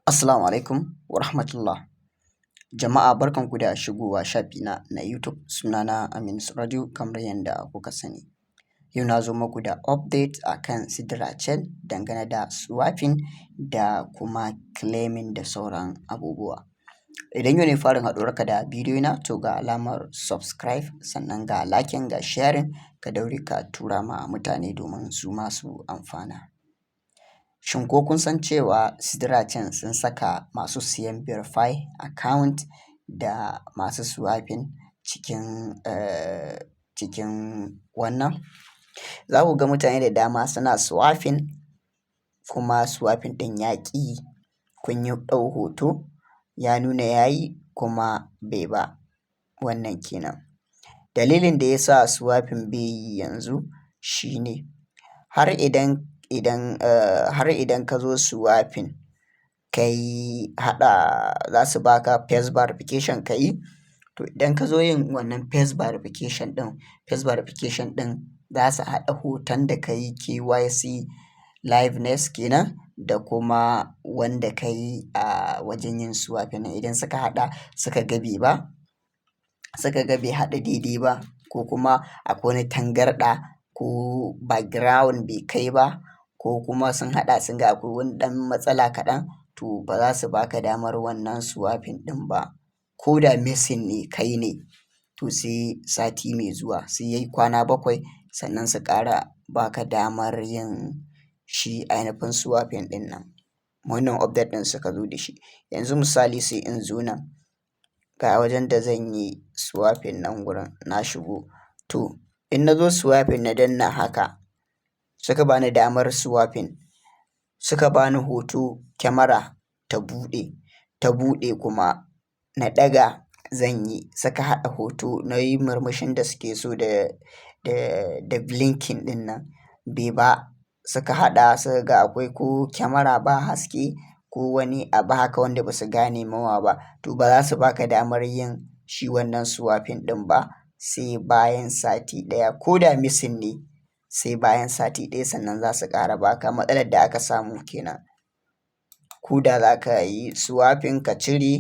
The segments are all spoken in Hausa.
Assalamu alaikum wa rahmatullah. Jama'a barkanku da shigowa shafina na YouTube. Sunana Aminu Surajo kamar yadda kuka sani. Yau na zo muku da update akan Sidra Chain dangane da swapping da kuma claiming da sauran abubuwa. Idan yau ne farin haɗuwarka da bidiyo na, to ga alamar subscribe, sannan ga liking, ga sharing, ka daure ka tura ma mutane domin su ma su amfana. Shin ko kun san cewa Sidra Chain sun saka masu siyan verify account da masu swapping cikin wannan? Za ku ga mutane da dama suna swapping kuma swapping ɗin ya ƙi, kun yi ɗau hoto ya nuna ya yi kuma bai ba, wannan kenan. Dalilin da ya sa swapping bai yi yanzu shi ne, har idan ka zo swapping ka yi za su ba ka face verification ka yi, to idan ka zo yin wannan face verification ɗin za su haɗa hoton da ka yi KYC liveness kenan da kuma wanda ka yi a wajen yin swapping ɗin. Idan suka haɗa suka ga bai haɗa daidai ba, ko kuma akwai wani tangarɗa, ko background bai kai ba, ko kuma sun haɗa sun ga akwai wani ɗan matsala kaɗan, to ba za su ba ka damar wannan swapping ɗin ba. Ko da missing ne kai ne, to sai sati mai zuwa, sai ya yi kwana 7 sannan su ƙara ba ka damar yin shi ainihin swapping ɗin nan. Wannan update ɗin suka zo da shi. Yanzu misali sai in zo nan, ga wajen da zan yi swapping nan gurin na shigo, to in na zo swapping na danna haka, suka ba ni damar swapping, suka ba ni hoto kyamara ta buɗe kuma na ɗaga zan yi, suka haɗa hoto na yi murmushin da suke so da blinking ɗin nan, bai ba. Suka haɗa suka ga akwai ko kyamara ba haske ko wani abu haka wanda ba su gane mawa ba, to ba za su ba ka damar yin shi wannan swapping ɗin ba sai bayan sati ɗaya. Ko da missing ne, sai bayan sati ɗaya sannan za su ƙara ba ka. Matsalar da aka samu kenan. Ko da za ka yi swapping ka cire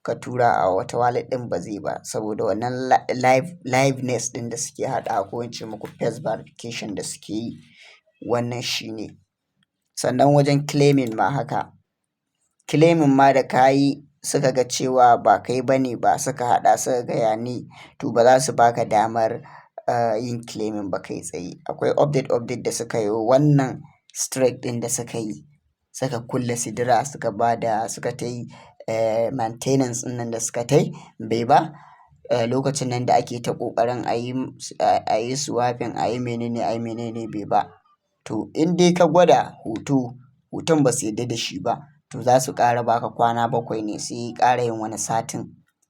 ka tura a wata wallet ɗin ba zai ba, saboda wannan liveness ɗin da suke haɗawa, ko in ce muku face verification da suke yi, wannan shi ne. Sannan wajen claiming ma haka, claiming ma da ka yi suka ga cewa ba kai ba ne ba, suka haɗa suka ga ya ne, to ba za su ba ka damar yin claiming ba kai tsaye. Akwai update da suka yi wannan strike ɗin da suka yi, suka kulle Sidra, suka ta yi maintenance ɗin nan da suka ta yi bai ba. Lokacin nan da ake ta ƙoƙarin a yi swapping, a yi menene bai ba. To in dai ka gwada hoton ba su yarda da shi ba, to za su ƙara ba ka kwana 7 ne, sai ƙara yin wani satin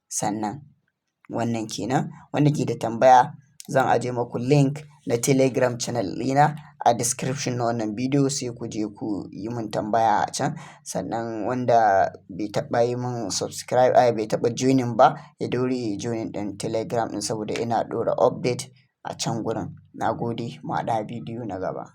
sannan. Wannan kenan. Wanda ke da tambaya zan ajiye muku link na Telegram channel ɗina a description na wannan bidiyo, sai ku je ku yi min tambaya a can. Sannan wanda bai taɓa yi min subscribe, bai taɓa joining ba, ya daure ya joining ɗin Telegram ɗin, saboda ina ɗora update a can gurin. Na gode, mu haɗu a bidiyo na gaba.